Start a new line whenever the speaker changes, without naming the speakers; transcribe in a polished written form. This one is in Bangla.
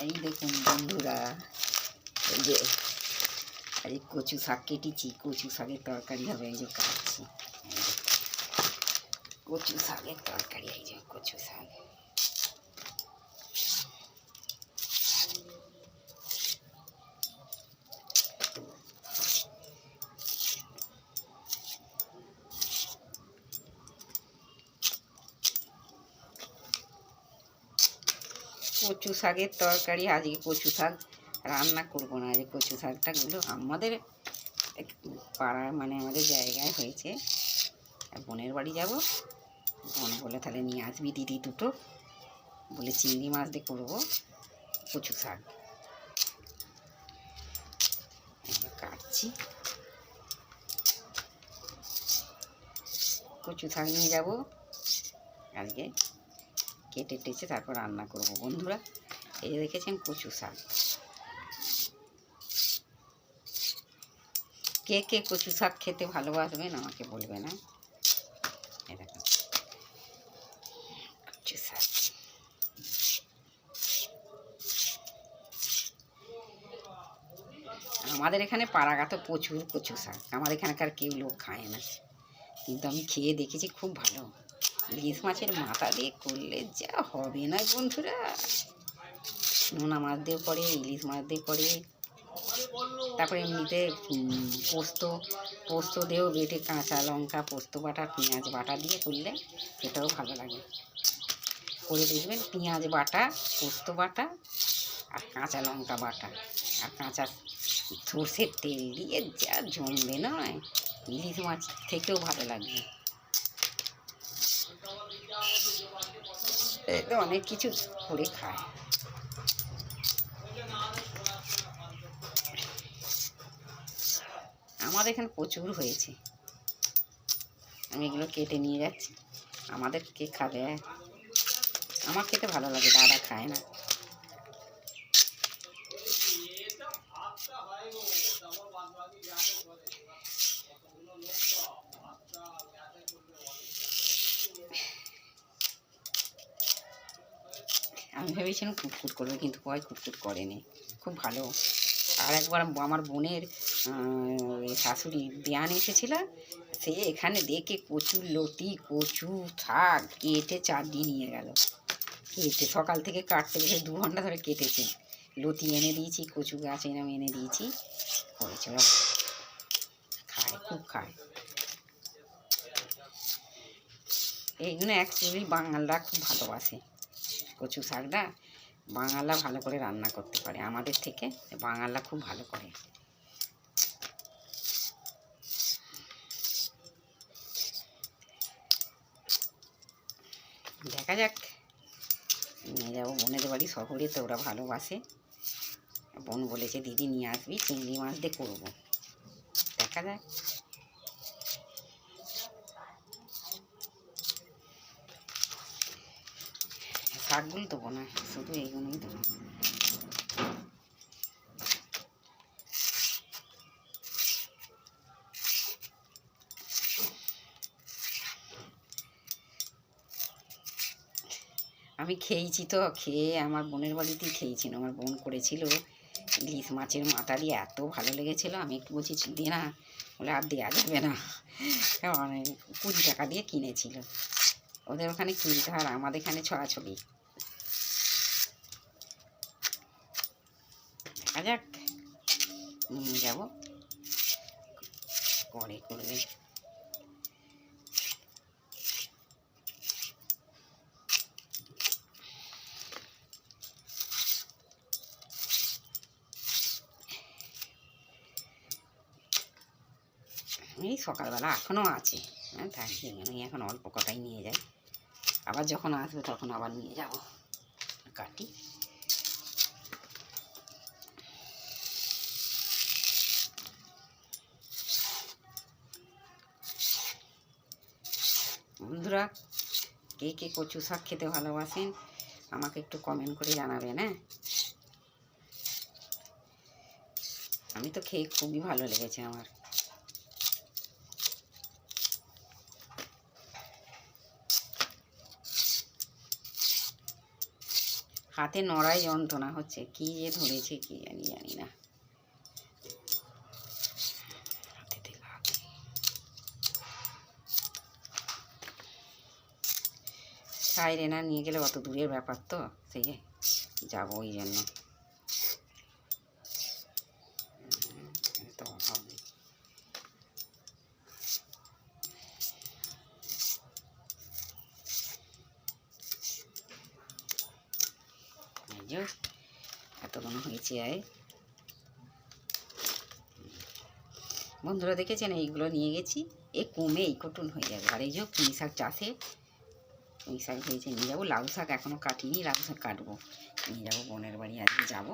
এই দেখুন বন্ধুরা, এই যে আরে কচু শাক কেটেছি, কচু শাকের তরকারি হবে। এই যে কাটছি, কচু শাকের তরকারি। এই যে কচু শাক, কচু শাকের তরকারি। আজকে কচু শাক রান্না করবো না, আজকে কচু শাকটাগুলো আমাদের পাড়ার মানে আমাদের জায়গায় হয়েছে। বোনের বাড়ি যাব, বোন বলে তাহলে নিয়ে আসবি দিদি দুটো, বলে চিংড়ি মাছ দিয়ে করবো কচু শাক। কাটছি, কচু শাক নিয়ে যাব আজকে, কেটে টেচে তারপর রান্না করব বন্ধুরা। এই যে দেখেছেন কচু শাক। কে কে কচু শাক খেতে ভালোবাসবেন আমাকে বলবেন। না এই দেখুন কচু শাক। আমাদের এখানে পাড়াগাতে প্রচুর কচু শাক, আমাদের এখানকার কেউ লোক খায় না, কিন্তু আমি খেয়ে দেখেছি খুব ভালো। ইলিশ মাছের মাথা দিয়ে করলে যা হবে না বন্ধুরা, নোনা মাছ দিয়ে পরে, ইলিশ মাছ দিয়ে পরে, তারপরে এমনিতে পোস্ত দিয়েও বেটে, কাঁচা লঙ্কা, পোস্ত বাটা, পেঁয়াজ বাটা দিয়ে করলে সেটাও ভালো লাগে। করে দেখবেন, পেঁয়াজ বাটা, পোস্ত বাটা আর কাঁচা লঙ্কা বাটা আর কাঁচা সর্ষের তেল দিয়ে যা জমবে নয়, ইলিশ মাছ থেকেও ভালো লাগবে। অনেক কিছু করে খায়। আমাদের এখানে প্রচুর হয়েছে, আমি এগুলো কেটে নিয়ে যাচ্ছি। আমাদের কে খাবে? আমার খেতে ভালো লাগে, দাদা খায় না। আমি ভেবেছিলাম কুটকুট করবে, কিন্তু ভয় কুটকুট করেনি, খুব ভালো। আর একবার আমার বোনের শাশুড়ি বিয়ান এসেছিল, সে এখানে দেখে কচুর লতি, কচু শাক কেটে চাটনি নিয়ে গেল। কেটে সকাল থেকে কাটতে গেছে, 2 ঘন্টা ধরে কেটেছে। লতি এনে দিয়েছি, কচু গাছ এনে দিয়েছি, করেছিল। খায়, খুব খায়। এইগুলো অ্যাকচুয়ালি বাঙালরা খুব ভালোবাসে। কচু শাকটা বাঙালরা ভালো করে রান্না করতে পারে, আমাদের থেকে বাঙালরা খুব ভালো করে। দেখা যাক, নিয়ে যাবো বোনের বাড়ি, শহরে তো ওরা ভালোবাসে। বোন বলেছে দিদি নিয়ে আসবি, চিংড়ি মাছ দিয়ে করবো, দেখা যাক। শাকগুলো দেবো না, শুধু এইগুলোই দেবো। আমি খেয়েছি তো, খেয়ে আমার বোনের বাড়িতেই খেয়েছিল, আমার বোন করেছিল ইলিশ মাছের মাথা দিয়ে, এত ভালো লেগেছিলো। আমি একটু বলছি দে না, বলে আর দেওয়া যাবে না, মানে 20 টাকা দিয়ে কিনেছিল। ওদের ওখানে 20 টাকা, আর আমাদের এখানে ছড়াছড়ি। দেখা যাক, নিয়ে যাবো, করে করবে। এই সকালবেলা এখনও আছে, হ্যাঁ তাই আমি এখন অল্প কটাই নিয়ে যাই, আবার যখন আসবে তখন আবার নিয়ে যাব। কাটি, বন্ধুরা কে কে কচু শাক খেতে ভালোবাসেন আমাকে একটু কমেন্ট করে জানাবেন। হ্যাঁ, আমি তো খেয়ে খুবই ভালো লেগেছে আমার। হাতে নড়াই যন্ত্রণা হচ্ছে, কি যে ধরেছে কি জানি, জানি না। সাইরে না নিয়ে গেলে অত দূরের ব্যাপার তো, সেই যাবো ওই জন্য। তো অভাব নেই। এতক্ষণ হয়েছে আয় বন্ধুরা, দেখেছেন এইগুলো নিয়ে গেছি, এ কমে এই কটুন হয়ে যাবে। আর এই যে পুঁই শাক চাষে পুঁই শাক হয়েছে, নিয়ে যাবো। লাউ শাক এখনও কাটিনি, লাউ শাক কাটবো, নিয়ে যাবো বোনের বাড়ি, আজকে যাবো।